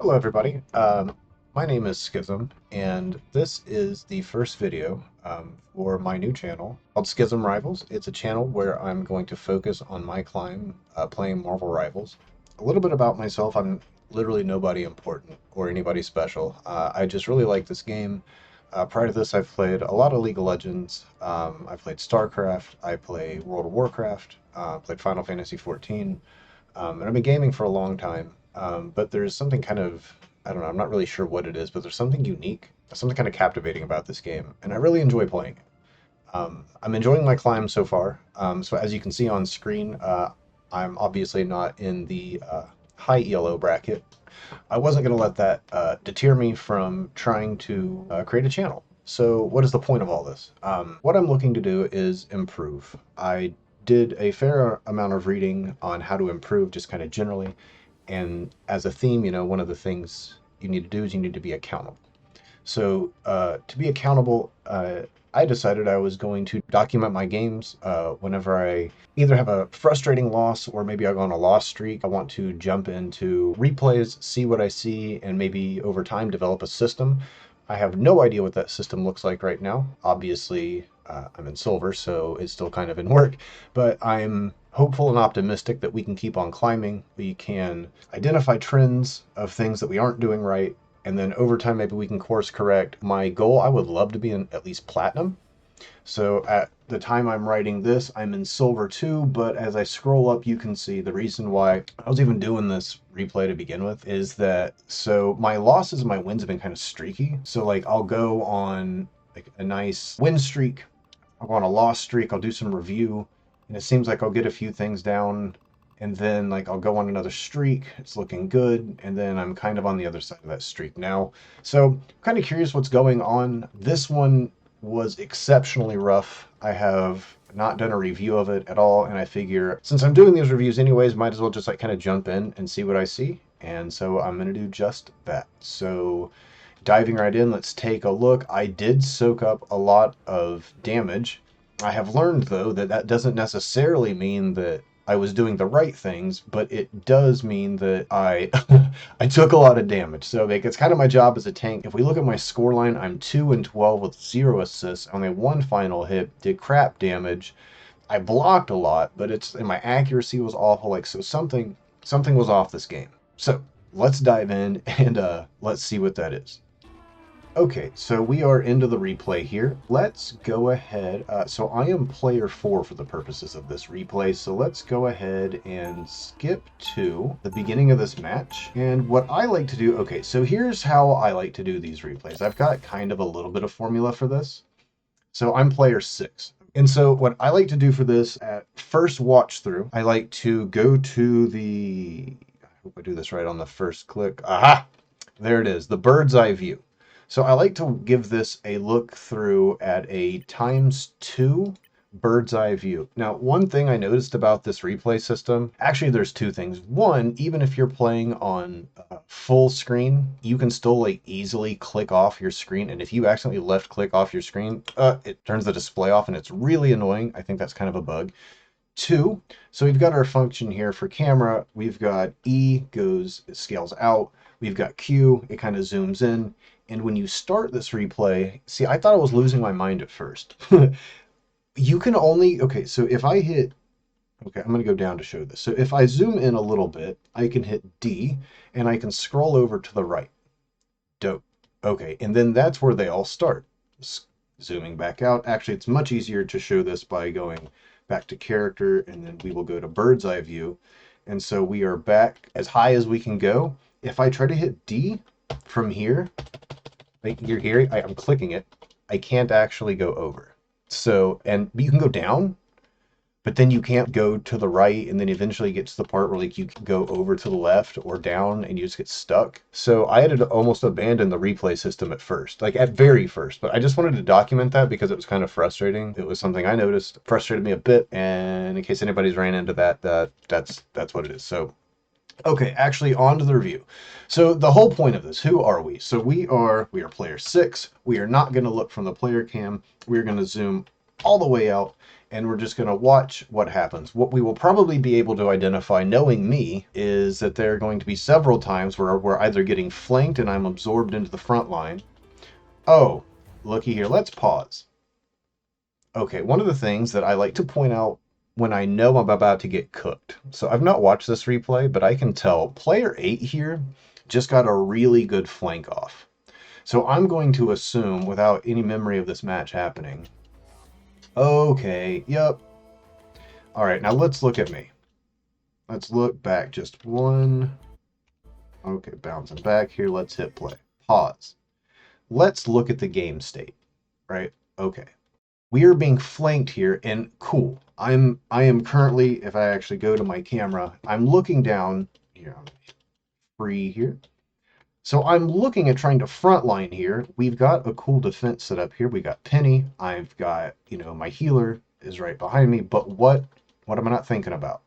Hello everybody, my name is Schism, and this is the first video for my new channel called Schism Rivals. It's a channel where I'm going to focus on my climb playing Marvel Rivals. A little bit about myself: I'm literally nobody important or anybody special. I just really like this game. Prior to this, I've played a lot of League of Legends. I played StarCraft, I play World of Warcraft, played Final Fantasy 14. And I've been gaming for a long time, but there's something kind of, I don't know, I'm not really sure what it is, but there's something unique, something kind of captivating about this game, and I really enjoy playing it. I'm enjoying my climb so far. So as you can see on screen, I'm obviously not in the high ELO bracket. I wasn't going to let that deter me from trying to create a channel. So what is the point of all this? What I'm looking to do is improve. I did a fair amount of reading on how to improve just kind of generally. And as a theme, one of the things you need to do is you need to be accountable. So to be accountable, I decided I was going to document my games whenever I either have a frustrating loss or maybe I go on a loss streak. I want to jump into replays, see what I see, and maybe over time develop a system. I have no idea what that system looks like right now. Obviously, I'm in silver, so it's still kind of in work, but I'm hopeful and optimistic that we can keep on climbing. We can identify trends of things that we aren't doing right, and then over time maybe we can course correct. My goal, I would love to be in at least platinum. So at the time I'm writing this, I'm in silver too, but as I scroll up, you can see the reason why I was even doing this replay to begin with is that, so my losses and my wins have been kind of streaky. So like I'll go on like a nice win streak, I'll go on a loss streak, I'll do some review, and it seems like I'll get a few things down, and then like I'll go on another streak, it's looking good, and then I'm kind of on the other side of that streak now. So I'm kind of curious what's going on. This one was exceptionally rough. I have not done a review of it at all, and I figure since I'm doing these reviews anyways, might as well just like kind of jump in and see what I see. And so I'm going to do just that. So diving right in, let's take a look. I did soak up a lot of damage. I have learned, though, that that doesn't necessarily mean that I was doing the right things, but it does mean that I I took a lot of damage. So like, it's kind of my job as a tank. If we look at my score line, I'm 2 and 12 with 0 assists. Only one final hit, did crap damage. I blocked a lot, but it's and my accuracy was awful. Like, so something was off this game. So let's dive in and let's see what that is. Okay, so we are into the replay here. Let's go ahead. So I am player 4 for the purposes of this replay. So let's go ahead and skip to the beginning of this match. And what I like to do, okay, so here's how I like to do these replays. I've got kind of a little bit of formula for this. So I'm player 6. And so what I like to do for this at first watch through, I like to go to the, I hope I do this right on the first click. Aha! There it is, the bird's eye view. So I like to give this a look through at a ×2 bird's eye view. Now, one thing I noticed about this replay system, actually there's two things. One, even if you're playing on full screen, you can still like easily click off your screen. And if you accidentally left click off your screen, it turns the display off and it's really annoying. I think that's kind of a bug. Two, so we've got our function here for camera. We've got E it scales out. We've got Q, it kind of zooms in. And when you start this replay, see, I thought I was losing my mind at first. You can only, okay, so if I hit, okay, I'm going to go down to show this. So if I zoom in a little bit, I can hit D and I can scroll over to the right. Dope. Okay, and then that's where they all start. Zooming back out. Actually, it's much easier to show this by going back to character, and then we will go to bird's eye view. And so we are back as high as we can go. If I try to hit D from here, like you're hearing, I'm clicking it, I can't actually go over. So, and you can go down, but then you can't go to the right, and then eventually get to the part where like you can go over to the left or down and you just get stuck. So I had to almost abandon the replay system at first, like at very first, but I just wanted to document that because it was kind of frustrating. It was something I noticed, frustrated me a bit, and in case anybody's ran into that, that's what it is. So okay, actually on to the review. So the whole point of this, who are we? So we are player 6. We are not going to look from the player cam. We're going to zoom all the way out, and we're just going to watch what happens. What we will probably be able to identify, knowing me, is that there are going to be several times where we're either getting flanked and I'm absorbed into the front line. Oh, looky here. Let's pause. Okay, one of the things that I like to point out when I know I'm about to get cooked. So I've not watched this replay, but I can tell player 8 here just got a really good flank off. So I'm going to assume, without any memory of this match happening, okay, yep. All right, now let's look at me. Let's look back just one. Okay, bouncing back here. Let's hit play. Pause. Let's look at the game state, right? Okay. We are being flanked here, and cool. I am currently, if I actually go to my camera, I'm looking down here. Free here. So I'm looking at trying to frontline here. We've got a cool defense set up here. We got Penny. I've got, my healer is right behind me. But what am I not thinking about?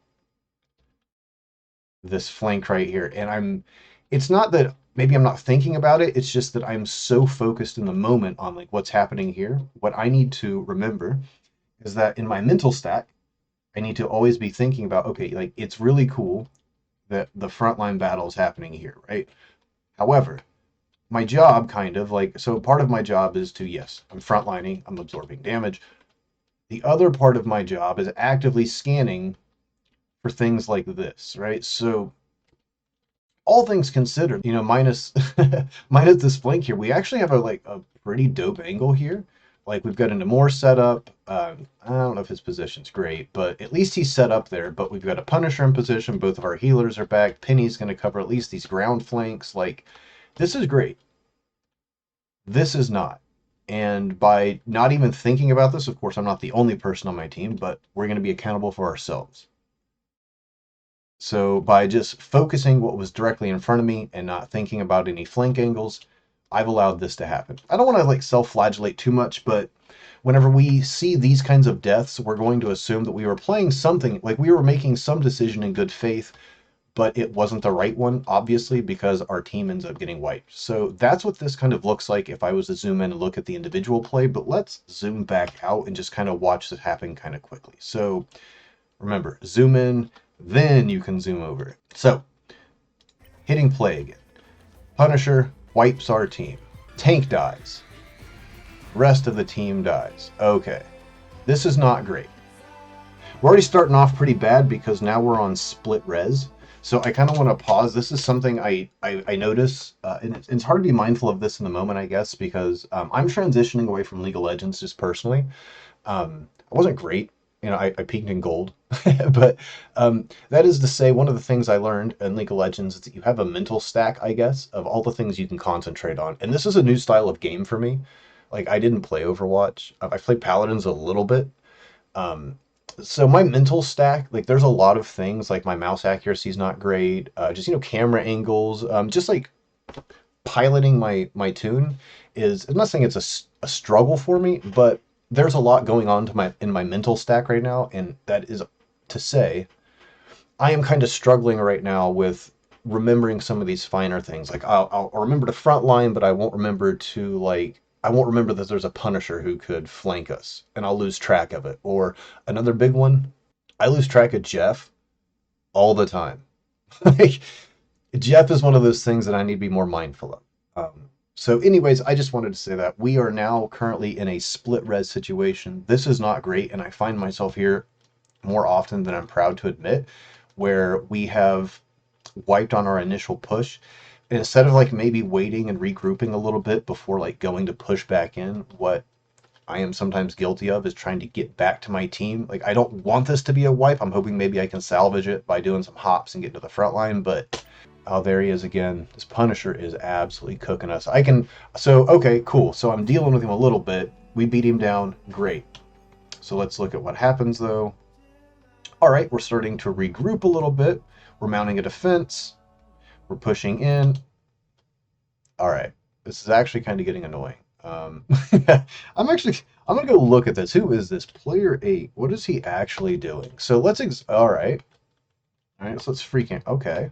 This flank right here. And it's not that maybe I'm not thinking about it. It's just that I'm so focused in the moment on like what's happening here. What I need to remember is that in my mental stack, I need to always be thinking about, okay, like it's really cool that the frontline battle is happening here, right? However, my job so part of my job is to, yes, I'm frontlining, I'm absorbing damage. The other part of my job is actively scanning for things like this, right? So all things considered, minus minus this flank here, we actually have a pretty dope angle here. Like we've got an Amor set up. I don't know if his position's great, but at least he's set up there. But we've got a Punisher in position. Both of our healers are back. Penny's going to cover at least these ground flanks. Like, this is great. This is not. And by not even thinking about this, of course, I'm not the only person on my team, but we're going to be accountable for ourselves. So by just focusing what was directly in front of me and not thinking about any flank angles, I've allowed this to happen. I don't want to like self-flagellate too much, but whenever we see these kinds of deaths, we're going to assume that we were playing something, like we were making some decision in good faith, but it wasn't the right one, obviously, because our team ends up getting wiped. So that's what this kind of looks like if I was to zoom in and look at the individual play, but let's zoom back out and just kind of watch this happen kind of quickly. So remember, zoom in, then you can zoom over. So, hitting play again. Punisher wipes our team. Tank dies. Rest of the team dies. Okay. This is not great. We're already starting off pretty bad because now we're on split res. So I kind of want to pause. This is something I notice, and it's hard to be mindful of this in the moment, I guess, because I'm transitioning away from League of Legends just personally. I wasn't great. I peaked in gold. But that is to say, one of the things I learned in League of Legends is that you have a mental stack, I guess, of all the things you can concentrate on. And this is a new style of game for me. Like, I didn't play Overwatch. I played Paladins a little bit. So my mental stack, like there's a lot of things, like my mouse accuracy is not great. Just, camera angles, just like piloting my tune I'm not saying it's a struggle for me, but there's a lot going on in my mental stack right now. And that is to say, I am kind of struggling right now with remembering some of these finer things. Like I'll remember the front line, but I won't remember that there's a Punisher who could flank us, and I'll lose track of it. Or another big one, I lose track of Jeff all the time. Like, Jeff is one of those things that I need to be more mindful of. So anyways, I just wanted to say that we are now currently in a split res situation. This is not great, and I find myself here more often than I'm proud to admit, where we have wiped on our initial push. And instead of like maybe waiting and regrouping a little bit before like going to push back in, what I am sometimes guilty of is trying to get back to my team. Like, I don't want this to be a wipe. I'm hoping maybe I can salvage it by doing some hops and get to the front line, but oh, there he is again. This Punisher is absolutely cooking us. Okay, cool. So I'm dealing with him a little bit. We beat him down. Great. So let's look at what happens though. All right, we're starting to regroup a little bit. We're mounting a defense. We're pushing in. All right, this is actually kind of getting annoying. I'm gonna go look at this. Who is this player 8? What is he actually doing? So all right, so let's freaking, okay.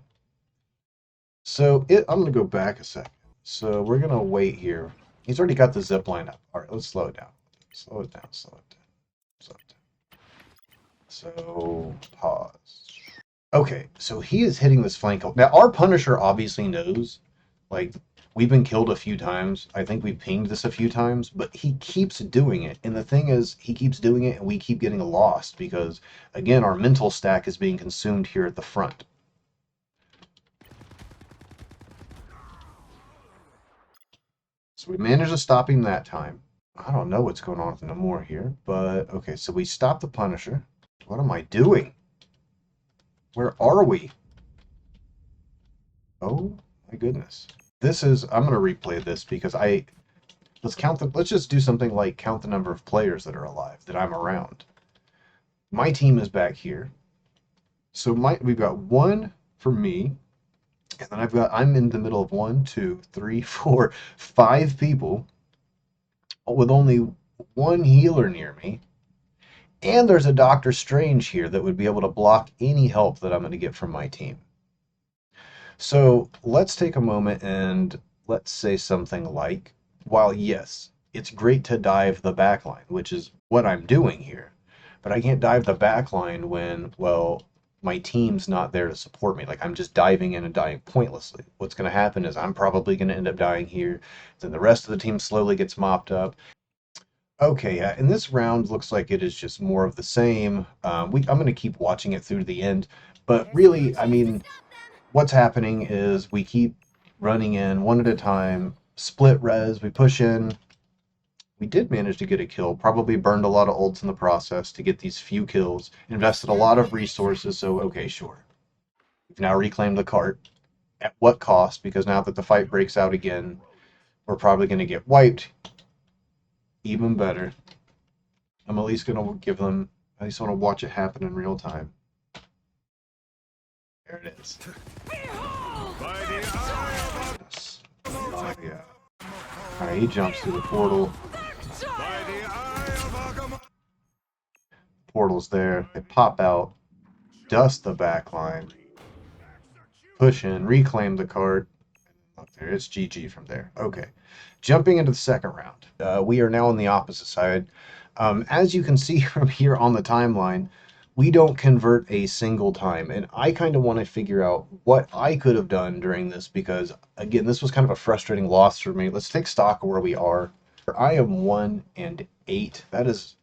So I'm gonna go back a second. So we're gonna wait here. He's already got the zip line up. All right, let's slow it down. Slow it down. So, pause. Okay, so he is hitting this flank. Now, our Punisher obviously knows, like, we've been killed a few times. I think we've pinged this a few times, but he keeps doing it. And the thing is, he keeps doing it and we keep getting lost because, again, our mental stack is being consumed here at the front. So we managed to stop him that time. I don't know what's going on with Namor here, but okay, so we stopped the Punisher. What am I doing? Where are we? Oh my goodness. I'm gonna replay this because let's just do something like count the number of players that are alive that I'm around. My team is back here. So we've got one for me, and then I'm in the middle of 1, 2, 3, 4, 5 people with only one healer near me. And there's a Doctor Strange here that would be able to block any help that I'm going to get from my team. So let's take a moment and let's say something like, while yes, it's great to dive the backline, which is what I'm doing here, but I can't dive the backline when, well, my team's not there to support me. Like, I'm just diving in and dying pointlessly. What's going to happen is I'm probably going to end up dying here, then the rest of the team slowly gets mopped up. Okay, yeah, and this round looks like it is just more of the same. I'm going to keep watching it through to the end, but really, I mean, what's happening is we keep running in one at a time, split res, we push in. We did manage to get a kill, probably burned a lot of ults in the process to get these few kills, invested a lot of resources, so okay, sure. We've now reclaimed the cart. At what cost? Because now that the fight breaks out again, we're probably going to get wiped. Even better. I'm at least going to give them, I just want to watch it happen in real time. There it is. Oh, yeah. Alright, he jumps through the portal. Portal's there. They pop out, dust the backline, push in, reclaim the cart. Up there, it's GG from there. Okay, jumping into the second round. We are now on the opposite side. As you can see from here on the timeline, we don't convert a single time, and I kind of want to figure out what I could have done during this because, again, this was kind of a frustrating loss for me. Let's take stock of where we are. I am 1-8. That is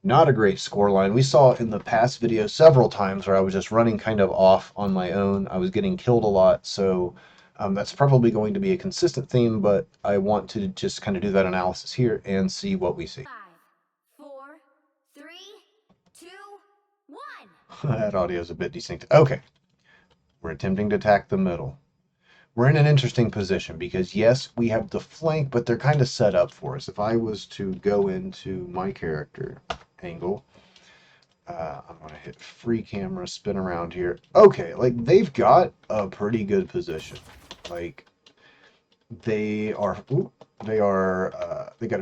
not a great score line. We saw in the past video several times where I was just running kind of off on my own. I was getting killed a lot, so that's probably going to be a consistent theme, but I want to just kind of do that analysis here and see what we see. 5, 4, 3, 2, 1. That audio is a bit distinct. Okay, we're attempting to attack the middle. We're in an interesting position because, yes, we have the flank, but they're kind of set up for us. If I was to go into my character angle, I'm going to hit free camera, spin around here. Okay, like, they've got a pretty good position. Like, they got a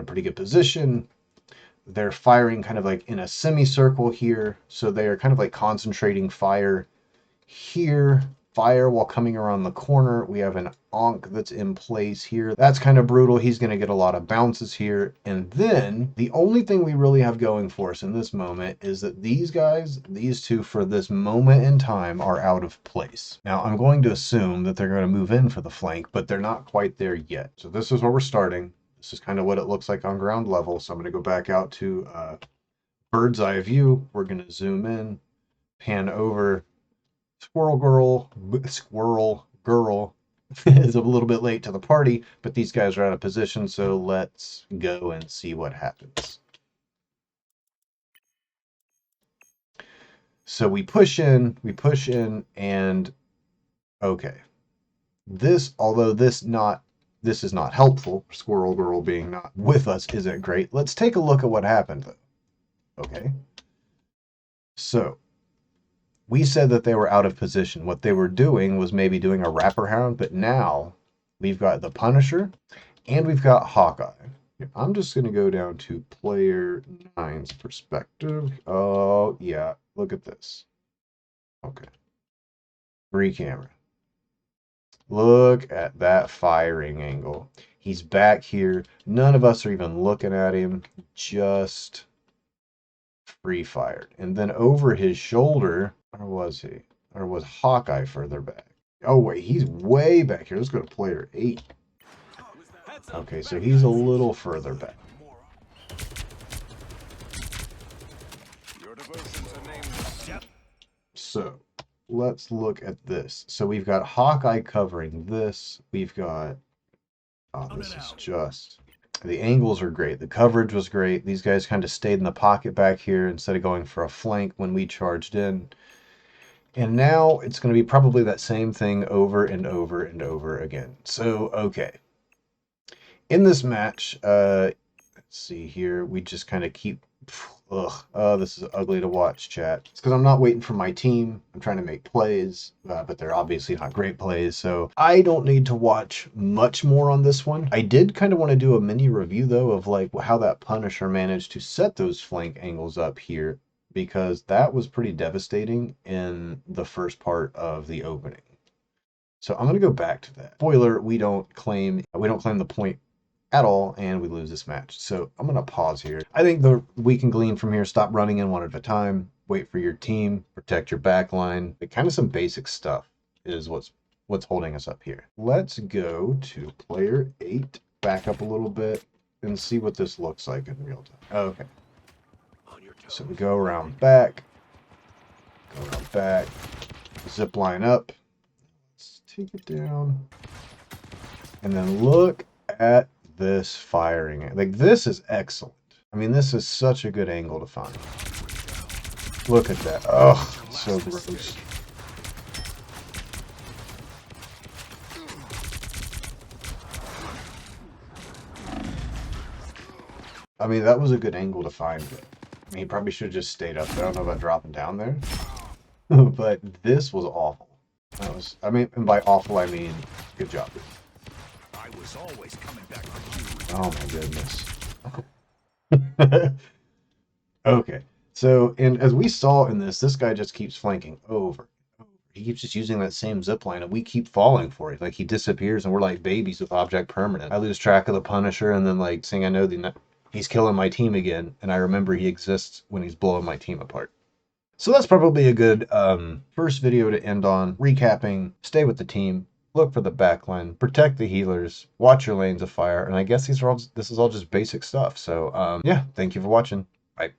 pretty good position. They're firing kind of like in a semicircle here. So they are kind of like concentrating fire here. Fire while coming around the corner. We have an Ankh that's in place here. That's kind of brutal. He's going to get a lot of bounces here. And then the only thing we really have going for us in this moment is that these guys, these two for this moment in time are out of place. Now I'm going to assume that they're going to move in for the flank, but they're not quite there yet. So this is where we're starting. This is kind of what it looks like on ground level. So I'm going to go back out to bird's eye view. We're going to zoom in, pan over. Squirrel Girl is a little bit late to the party, but these guys are out of position, so let's go and see what happens. So we push in, and okay. Although this is not helpful, Squirrel Girl being not with us isn't great. Let's take a look at what happened, though. Okay. So we said that they were out of position. What they were doing was maybe doing a wraparound, but now we've got the Punisher and we've got Hawkeye. I'm just going to go down to player 9's perspective. Oh, yeah. Look at this. Okay. Free camera. Look at that firing angle. He's back here. None of us are even looking at him. Just Pre-fired. And then over his shoulder, where was he? Or was Hawkeye further back? Oh, wait, he's way back here. Let's go to player 8. Okay, so he's a little further back. So, let's look at this. So we've got Hawkeye covering this. We've got... Oh, this is just... The angles are great. The coverage was great. These guys kind of stayed in the pocket back here instead of going for a flank when we charged in. And now it's going to be probably that same thing over and over and over again. So, okay. In this match, let's see here. We just kind of keep... Ugh, this is ugly to watch, chat. It's because I'm not waiting for my team. I'm trying to make plays, but they're obviously not great plays, so I don't need to watch much more on this one. I did kind of want to do a mini review, though, of like how that Punisher managed to set those flank angles up here, because that was pretty devastating in the first part of the opening. So I'm going to go back to that. Spoiler, we don't claim the point at all, and we lose this match. So I'm going to pause here. I think we can glean from here, stop running in one at a time, wait for your team, protect your back line. Kind of some basic stuff is what's holding us up here. Let's go to player 8, back up a little bit, and see what this looks like in real time. Okay. So we go around back, zip line up, let's take it down, and then look at this firing. Like, this is excellent. I mean, this is such a good angle to find. Look at that. Ugh, so gross. I mean, that was a good angle to find. I mean, he probably should have just stayed up there. I don't know about dropping down there. But this was awful. I mean, and by awful, I mean, good job. I was always coming back for you. Oh my goodness. Okay. So, and as we saw in this guy just keeps flanking over. He keeps just using that same zip line, and we keep falling for it. Like, he disappears, and we're like babies with object permanent. I lose track of the Punisher, and then, like, saying I know he's killing my team again, and I remember he exists when he's blowing my team apart. So that's probably a good first video to end on. Recapping, stay with the team, look for the backline, protect the healers, watch your lanes of fire, and I guess this is all just basic stuff. So yeah, thank you for watching. Bye.